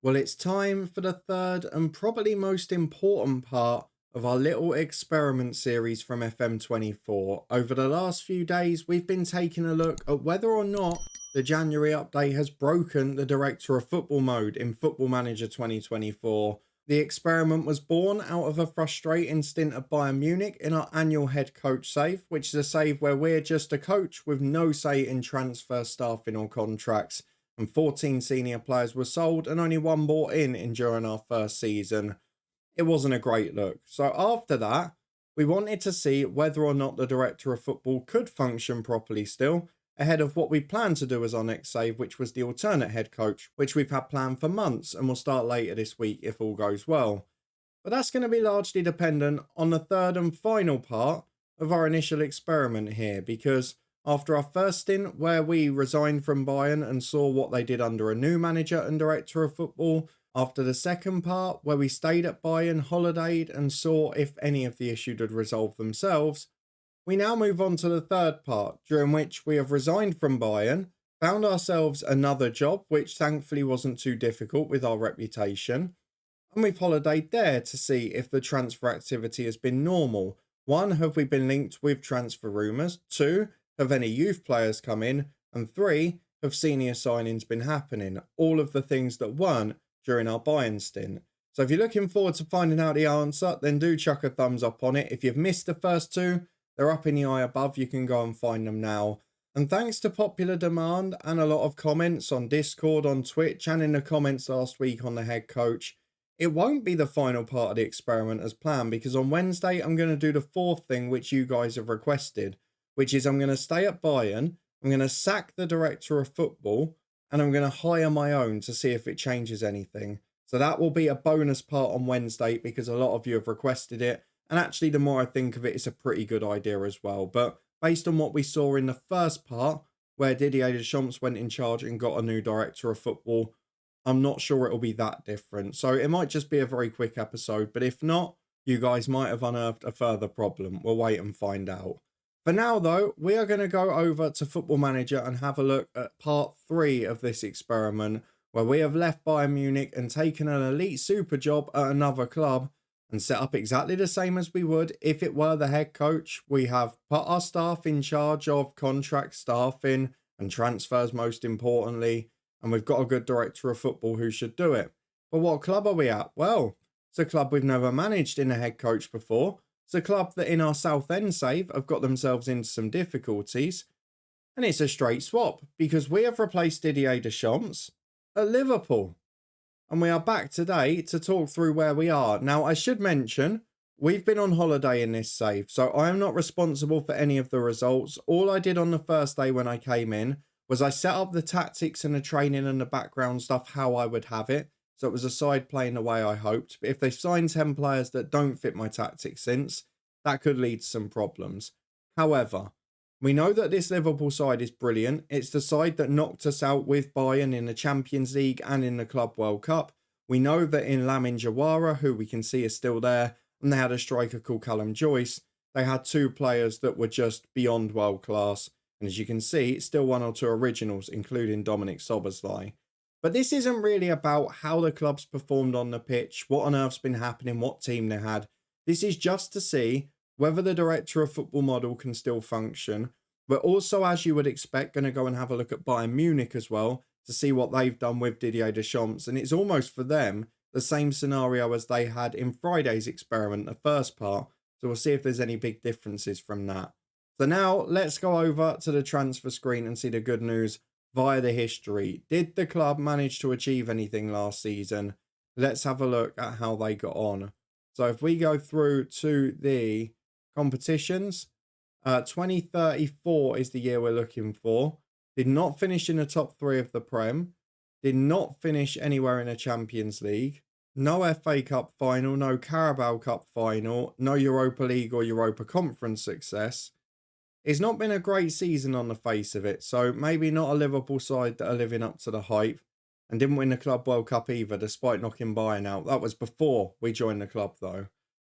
Well, it's time for the third and probably most important part of our little experiment series from FM24. Over the last few days, we've been taking a look at whether or not the January update has broken the Director of Football mode in Football Manager 2024. The experiment was born out of a frustrating stint at Bayern Munich in our annual head coach save, which is a save where we're just a coach with no say in transfer staffing or contracts, and 14 senior players were sold and only one bought in during our first season. It wasn't a great look. So after that, we wanted to see whether or not the Director of Football could function properly still, ahead of what we plan to do as our next save, which was the alternate head coach, which we've had planned for months and will start later this week if all goes well. But that's going to be largely dependent on the third and final part of our initial experiment here, because after our first stint where we resigned from Bayern and saw what they did under a new manager and director of football, after the second part where we stayed at Bayern, holidayed and saw if any of the issues had resolved themselves, we now move on to the third part, during which we have resigned from Bayern, found ourselves another job, which thankfully wasn't too difficult with our reputation, and we've holidayed there to see if the transfer activity has been normal. One, have we been linked with transfer rumours? Two, have any youth players come in? And three, have senior signings been happening? All of the things that weren't during our Bayern stint. So if you're looking forward to finding out the answer, then do chuck a thumbs up on it. If you've missed the first two, they're up in the eye above. You can go and find them now. And thanks to popular demand and a lot of comments on Discord, on Twitch, and in the comments last week on the head coach, it won't be the final part of the experiment as planned, because on Wednesday I'm going to do the fourth thing which you guys have requested, which is I'm going to stay at Bayern, I'm going to sack the director of football, and I'm going to hire my own to see if it changes anything. So that will be a bonus part on Wednesday because a lot of you have requested it. And actually, the more I think of it, it's a pretty good idea as well. But based on what we saw in the first part, where Didier Deschamps went in charge and got a new director of football, I'm not sure it'll be that different. So it might just be a very quick episode. But if not, you guys might have unearthed a further problem. We'll wait and find out. For now, though, we are going to go over to Football Manager and have a look at part 3 of this experiment, where we have left Bayern Munich and taken an elite super job at another club and set up exactly the same as we would if it were the head coach. We have put our staff in charge of contract staffing and transfers, most importantly, and we've got a good director of football who should do it. But what club are we at? Well, it's a club we've never managed in a head coach before. It's a club that in our Southend save have got themselves into some difficulties. And it's a straight swap because we have replaced Didier Deschamps at Liverpool. And we are back today to talk through where we are. Now, I should mention, we've been on holiday in this save, so I am not responsible for any of the results. All I did on the first day when I came in was I set up the tactics and the training and the background stuff how I would have it. So it was a side playing the way I hoped. But if they sign 10 players that don't fit my tactics since, that could lead to some problems. However, we know that this Liverpool side is brilliant. It's the side that knocked us out with Bayern in the Champions League and in the Club World Cup. We know that in Lamin Jawara, who we can see is still there, and they had a striker called Callum Joyce, they had two players that were just beyond world class. And as you can see, still one or two originals, including Dominic Szoboszlai. But this isn't really about how the club's performed on the pitch, what on earth's been happening, what team they had. This is just to see whether the director of football model can still function. We're also, as you would expect, going to go and have a look at Bayern Munich as well to see what they've done with Didier Deschamps. And it's almost for them the same scenario as they had in Friday's experiment, the first part. So we'll see if there's any big differences from that. So now let's go over to the transfer screen and see the good news via the history. Did the club manage to achieve anything last season? Let's have a look at how they got on. So if we go through to the competitions, 2034 is the year we're looking for. Did not finish in the top 3 of the Prem. Did not finish anywhere in the Champions League. No FA Cup final, no Carabao Cup final, no Europa League or Europa Conference success. It's not been a great season on the face of it, so maybe not a Liverpool side that are living up to the hype, and didn't win the Club World Cup either, despite knocking Bayern out. That was before we joined the club, though.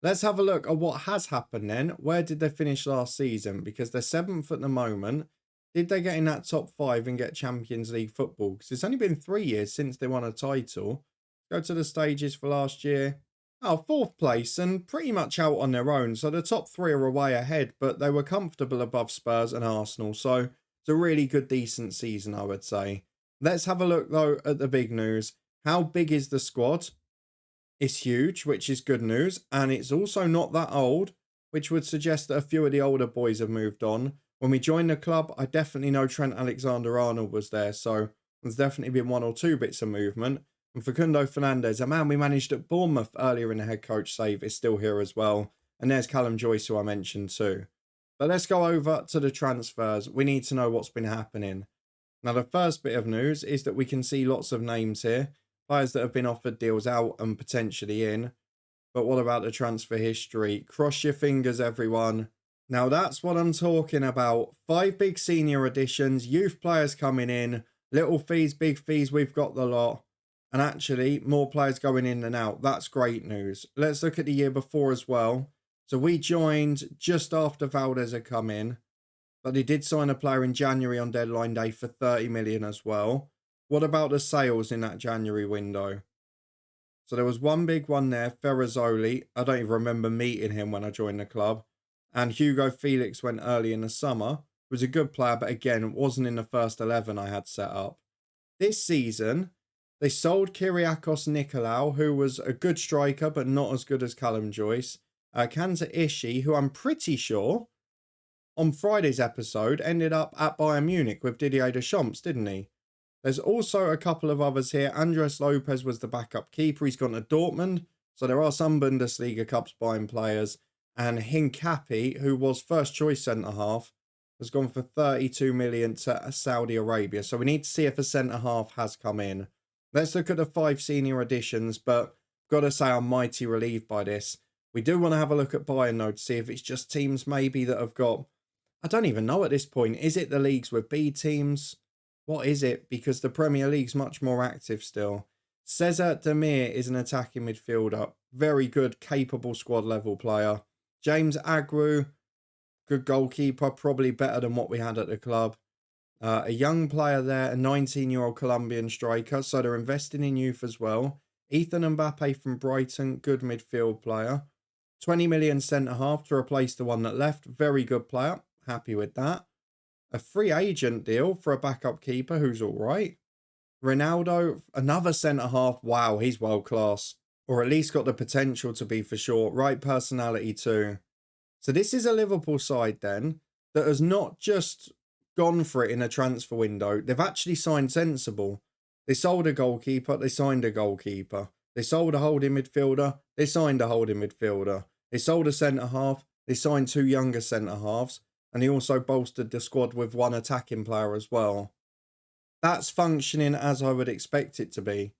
Let's have a look at what has happened then. Where did they finish last season? Because they're 7th at the moment. Did they get in that top 5 and get Champions League football? Because it's only been 3 years since they won a title. Go to the stages for last year. Oh, fourth place and pretty much out on their own. So the top three are away ahead, but they were comfortable above Spurs and Arsenal. So it's a really good, decent season, I would say. Let's have a look, though, at the big news. How big is the squad? It's huge, which is good news. And it's also not that old, which would suggest that a few of the older boys have moved on. When we joined the club, I definitely know Trent Alexander-Arnold was there. So there's definitely been one or two bits of movement. And Facundo Fernandez, a man we managed at Bournemouth earlier in the head coach save, is still here as well. And there's Callum Joyce, who I mentioned too. But let's go over to the transfers. We need to know what's been happening. Now, the first bit of news is that we can see lots of names here. Players that have been offered deals out and potentially in. But what about the transfer history? Cross your fingers, everyone. Now, that's what I'm talking about. 5 big senior additions, youth players coming in, little fees, big fees, we've got the lot. And actually, more players going in and out. That's great news. Let's look at the year before as well. So we joined just after Valdez had come in. But they did sign a player in January on deadline day for 30 million as well. What about the sales in that January window? So there was one big one there, Ferrazzoli. I don't even remember meeting him when I joined the club. And Hugo Felix went early in the summer. He was a good player, but again, it wasn't in the first 11 I had set up. This season, they sold Kyriakos Nikolaou, who was a good striker, but not as good as Callum Joyce. Kanta Ishii, who I'm pretty sure, on Friday's episode, ended up at Bayern Munich with Didier Deschamps, didn't he? There's also a couple of others here. Andres Lopez was the backup keeper. He's gone to Dortmund. So there are some Bundesliga Cups buying players. And Hincapi, who was first choice centre-half, has gone for 32 million to Saudi Arabia. So we need to see if a centre-half has come in. Let's look at the 5 senior additions, but got to say I'm mighty relieved by this. We do want to have a look at Bayern, though, to see if it's just teams maybe that have got... I don't even know at this point. Is it the leagues with B teams? What is it? Because the Premier League's much more active still. Cesar Demir is an attacking midfielder. Very good, capable squad level player. James Agwu, good goalkeeper, probably better than what we had at the club. A young player there, a 19-year-old Colombian striker, so they're investing in youth as well. Ethan Mbappe from Brighton, good midfield player. 20 million centre-half to replace the one that left. Very good player, happy with that. A free agent deal for a backup keeper who's all right. Ronaldo, another centre-half. Wow, he's world-class. Or at least got the potential to be for sure. Right personality too. So this is a Liverpool side then that has not just gone for it in a transfer window. They've actually signed sensible. They sold a goalkeeper. They signed a goalkeeper. They sold a holding midfielder. They signed a holding midfielder. They sold a centre-half. They signed 2 younger centre-halves. And he also bolstered the squad with 1 attacking player as well. That's functioning as I would expect it to be.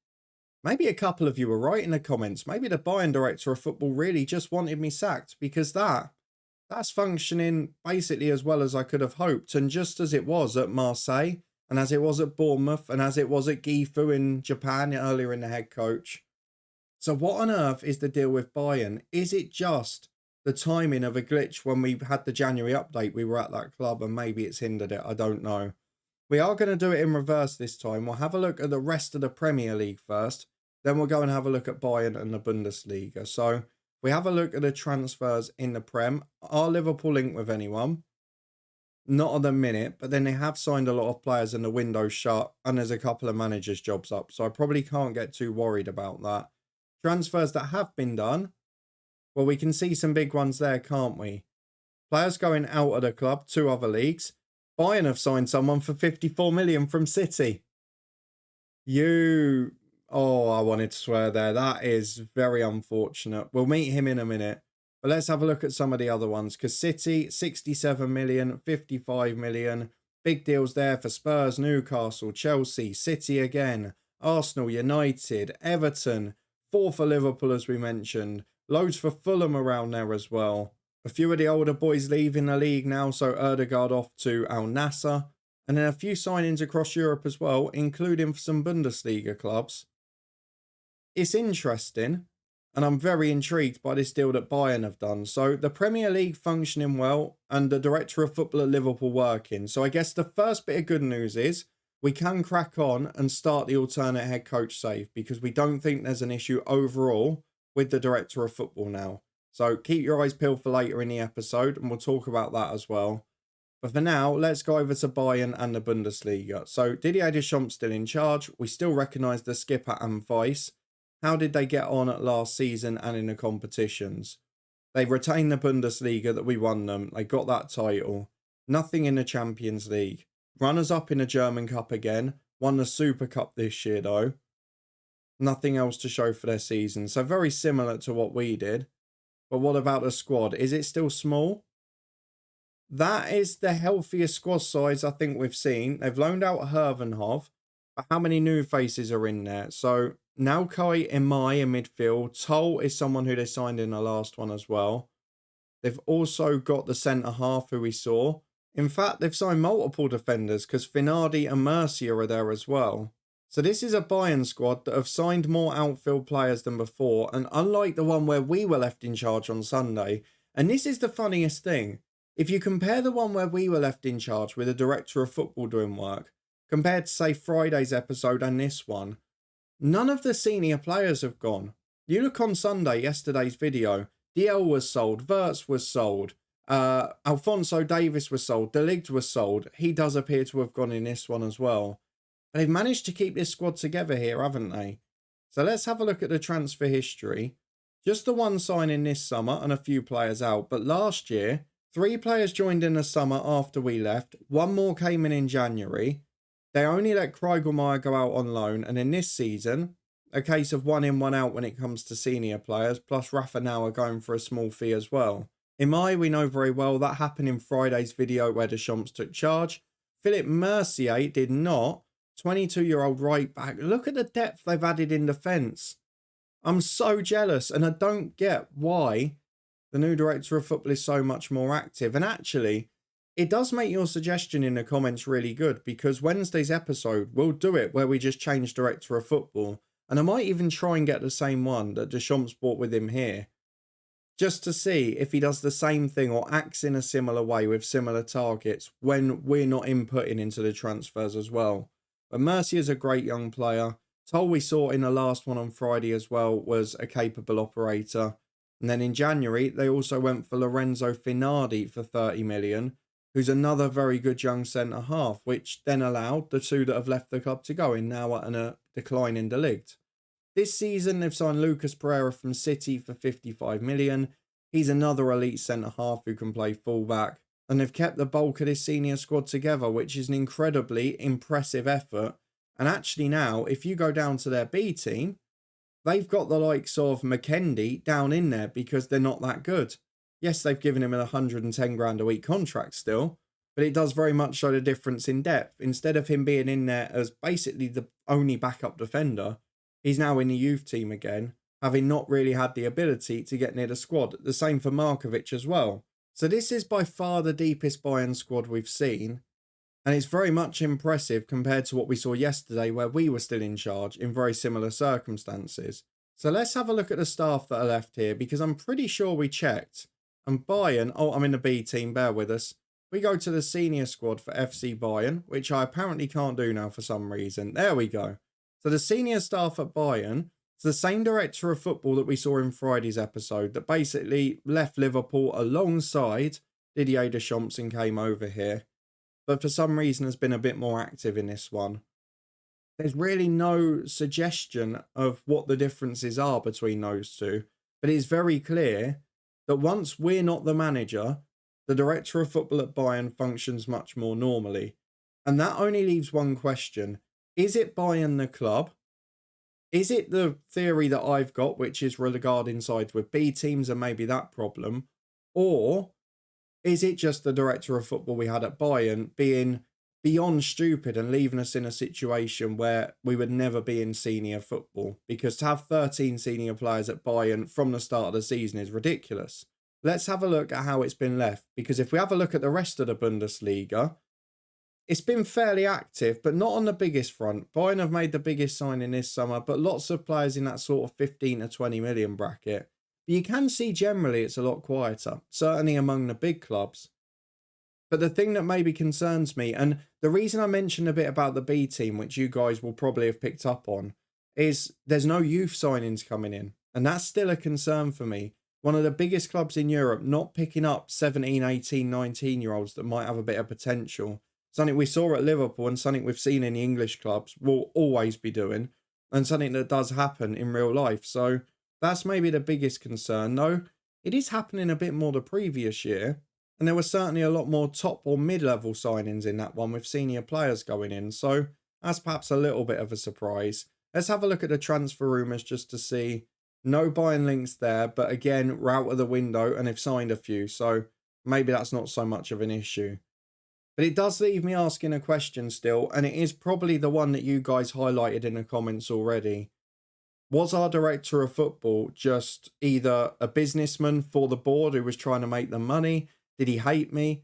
Maybe a couple of you were right in the comments. Maybe the Bayern director of football really just wanted me sacked, because that's functioning basically as well as I could have hoped. And just as it was at Marseille, and as it was at Bournemouth, and as it was at Gifu in Japan earlier in the head coach. So what on earth is the deal with Bayern? Is it just the timing of a glitch when we had the January update? We were at that club and maybe it's hindered it. I don't know. We are going to do it in reverse this time. We'll have a look at the rest of the Premier League first. Then we'll go and have a look at Bayern and the Bundesliga. So we have a look at the transfers in the Prem. Are Liverpool linked with anyone? Not at the minute, but then they have signed a lot of players and the window's shut and there's a couple of managers' jobs up. So I probably can't get too worried about that. Transfers that have been done. Well, we can see some big ones there, can't we? Players going out of the club, 2 other leagues. Bayern have signed someone for 54 million from City. Oh, I wanted to swear there. That is very unfortunate. We'll meet him in a minute. But let's have a look at some of the other ones. Because City, 67 million, 55 million. Big deals there for Spurs, Newcastle, Chelsea, City again. Arsenal, United, Everton. 4 for Liverpool, as we mentioned. Loads for Fulham around there as well. A few of the older boys leaving the league now, so Erdegaard off to Al Nassr. And then a few signings across Europe as well, including some Bundesliga clubs. It's interesting, and I'm very intrigued by this deal that Bayern have done. So the Premier League functioning well, and the director of football at Liverpool working. So I guess the first bit of good news is we can crack on and start the alternate head coach save because we don't think there's an issue overall with the director of football now. So keep your eyes peeled for later in the episode and we'll talk about that as well. But for now, let's go over to Bayern and the Bundesliga. So Didier Deschamps still in charge. We still recognise the skipper and vice. How did they get on at last season and in the competitions? They retained the Bundesliga that we won them. They got that title. Nothing in the Champions League. Runners up in the German Cup again. Won the Super Cup this year though. Nothing else to show for their season. So very similar to what we did. But what about the squad? Is it still small? That is the healthiest squad size I think we've seen. They've loaned out Hervenhoff. But how many new faces are in there? So Naukoi Imai in midfield. Toll is someone who they signed in the last one as well. They've also got the centre half who we saw. In fact, they've signed multiple defenders because Finardi and Mercia are there as well. So this is a Bayern squad that have signed more outfield players than before. And unlike the one where we were left in charge on Sunday, and this is the funniest thing, if you compare the one where we were left in charge with a director of football doing work, compared to say Friday's episode and this one, none of the senior players have gone. You look on Sunday, yesterday's video, DL was sold, Wirtz was sold, Alphonso Davies was sold, De Ligt was sold. He does appear to have gone in this one as well. They've managed to keep this squad together here, haven't they? So let's have a look at the transfer history. Just the one signing this summer and a few players out. But last year, 3 players joined in the summer after we left. 1 more came in January. They only let Kriegelmeyer go out on loan. And in this season, a case of 1 in, 1 out when it comes to senior players. Plus Rafa now are going for a small fee as well. Imai, we know very well that happened in Friday's video where Deschamps took charge. Philippe Mercier did not. 22-year-old right back. Look at the depth they've added in defence. I'm so jealous and I don't get why the new director of football is so much more active. And actually, it does make your suggestion in the comments really good because Wednesday's episode will do it where we just change director of football. And I might even try and get the same one that Deschamps brought with him here. Just to see if he does the same thing or acts in a similar way with similar targets when we're not inputting into the transfers as well. But Mercier's a great young player. Toll we saw in the last one on Friday as well was a capable operator. And then in January, they also went for Lorenzo Finardi for 30 million, who's another very good young centre-half, which then allowed the 2 that have left the club to go in now at a decline in De Ligt. This season, they've signed Lucas Pereira from City for 55 million. He's another elite centre-half who can play full-back. And they've kept the bulk of this senior squad together, which is an incredibly impressive effort. And actually now, if you go down to their B team, they've got the likes of McKendy down in there because they're not that good. Yes, they've given him a 110 grand a week contract still, but it does very much show the difference in depth. Instead of him being in there as basically the only backup defender, he's now in the youth team again, having not really had the ability to get near the squad. The same for Markovic as well. So this is by far the deepest Bayern squad we've seen. And it's very much impressive compared to what we saw yesterday where we were still in charge in very similar circumstances. So let's have a look at the staff that are left here because I'm pretty sure we checked. And Bayern, oh, I'm in the B team, bear with us. We go to the senior squad for FC Bayern, which I apparently can't do now for some reason. There we go. So the senior staff at Bayern, it's the same director of football that we saw in Friday's episode that basically left Liverpool alongside Didier Deschamps and came over here. But for some reason has been a bit more active in this one. There's really no suggestion of what the differences are between those two. But it's very clear that once we're not the manager, the director of football at Bayern functions much more normally. And that only leaves one question. Is it Bayern the club? Is it the theory that I've got, which is regarding sides with B teams and maybe that problem? Or is it just the director of football we had at Bayern being beyond stupid and leaving us in a situation where we would never be in senior football? Because to have 13 senior players at Bayern from the start of the season is ridiculous. Let's have a look at how it's been left. Because if we have a look at the rest of the Bundesliga, it's been fairly active, but not on the biggest front. Bayern have made the biggest signing this summer, but lots of players in that sort of 15 to 20 million bracket. But you can see generally it's a lot quieter, certainly among the big clubs. But the thing that maybe concerns me, and the reason I mentioned a bit about the B team, which you guys will probably have picked up on, is there's no youth signings coming in. And that's still a concern for me. One of the biggest clubs in Europe not picking up 17, 18, 19-year-olds that might have a bit of potential. Something we saw at Liverpool and something we've seen in the English clubs will always be doing. And something that does happen in real life. So that's maybe the biggest concern. No, it is happening a bit more the previous year. And there were certainly a lot more top or mid-level signings in that one with senior players going in. So that's perhaps a little bit of a surprise. Let's have a look at the transfer rumours just to see. No Bayern links there, but again, we're out of the window and they've signed a few. So maybe that's not so much of an issue. But it does leave me asking a question still, and it is probably the one that you guys highlighted in the comments already. Was our director of football just either a businessman for the board who was trying to make them money? Did he hate me?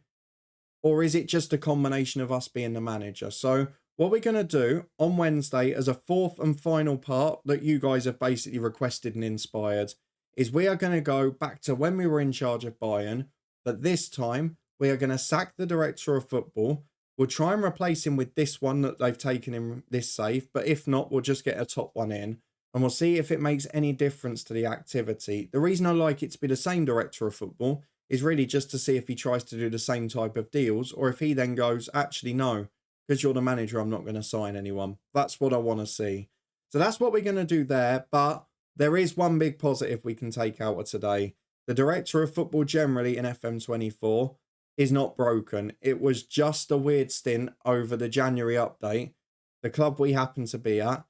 Or is it just a combination of us being the manager? So what we're going to do on Wednesday as a fourth and final part that you guys have basically requested and inspired is we are going to go back to when we were in charge of Bayern, but this time we are going to sack the director of football. We'll try and replace him with this one that they've taken in this save, but if not, we'll just get a top one in. And we'll see if it makes any difference to the activity. The reason I like it to be the same director of football is really just to see if he tries to do the same type of deals, or if he then goes, actually, no, because you're the manager, I'm not going to sign anyone. That's what I want to see. So that's what we're going to do there. But there is one big positive we can take out of today. The director of football generally in FM24 is not broken. It was just a weird stint over the January update, the club we happen to be at,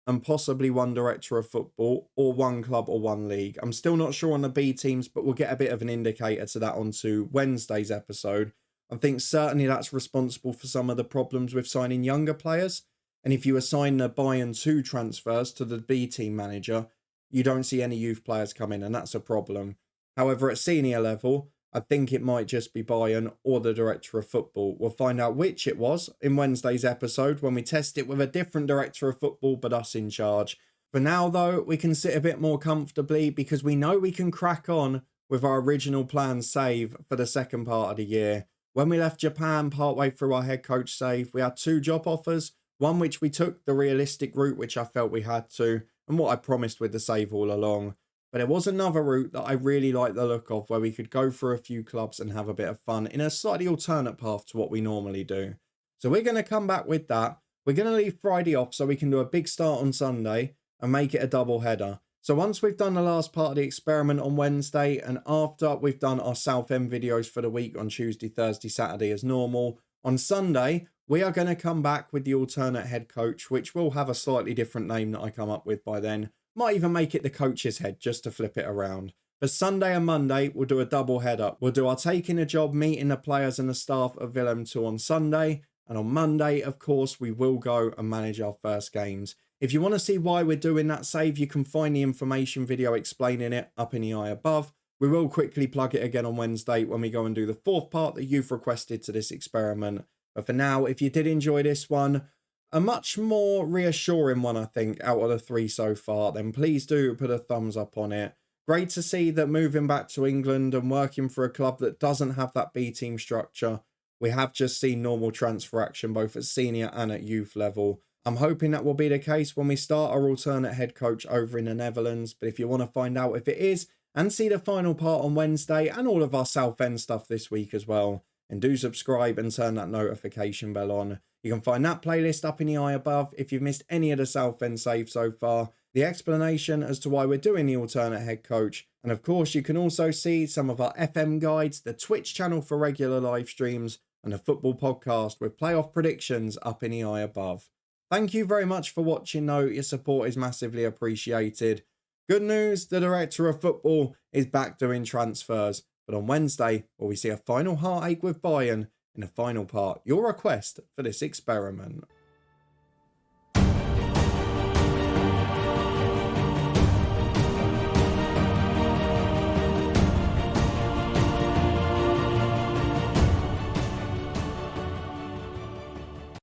and possibly one director of football or one club or one league. I'm still not sure on the B teams, but we'll get a bit of an indicator to that onto Wednesday's episode. I think certainly that's responsible for some of the problems with signing younger players. And if you assign the Bayern 2 transfers to the B team manager, you don't see any youth players come in, and that's a problem. However, at senior level, I think it might just be Bayern or the director of football. We'll find out which it was in Wednesday's episode when we test it with a different director of football, but us in charge. For now, though, we can sit a bit more comfortably because we know we can crack on with our original plan save for the second part of the year. When we left Japan partway through our head coach save, we had 2 job offers, one which we took the realistic route, which I felt we had to, and what I promised with the save all along. But there was another route that I really liked the look of where we could go for a few clubs and have a bit of fun in a slightly alternate path to what we normally do. So we're going to come back with that. We're going to leave Friday off so we can do a big start on Sunday and make it a double header. So once we've done the last part of the experiment on Wednesday and after we've done our Southend videos for the week on Tuesday, Thursday, Saturday as normal, on Sunday we are going to come back with the alternate head coach, which will have a slightly different name that I come up with by then. Might even make it the coach's head just to flip it around. But Sunday and Monday, we'll do a double header. We'll do our taking a job, meeting the players and the staff of Willem 2 on Sunday. And on Monday, of course, we will go and manage our first games. If you want to see why we're doing that save, you can find the information video explaining it up in the eye above. We will quickly plug it again on Wednesday when we go and do the fourth part that you've requested to this experiment. But for now, if you did enjoy this one, a much more reassuring one, I think, out of the 3 so far, then please do put a thumbs up on it. Great to see that moving back to England and working for a club that doesn't have that B team structure, we have just seen normal transfer action both at senior and at youth level. I'm hoping that will be the case when we start our alternate head coach over in the Netherlands, but if you want to find out if it is and see the final part on Wednesday and all of our Southend stuff this week as well, and do subscribe and turn that notification bell on. You can find that playlist up in the eye above if you've missed any of the Southend saves so far, the explanation as to why we're doing the alternate head coach, and of course you can also see some of our FM guides, the Twitch channel for regular live streams, and the football podcast with playoff predictions up in the eye above. Thank you very much for watching though, your support is massively appreciated. Good news, the director of football is back doing transfers, but on Wednesday, will we see a final heartache with Bayern in the final part, your request for this experiment.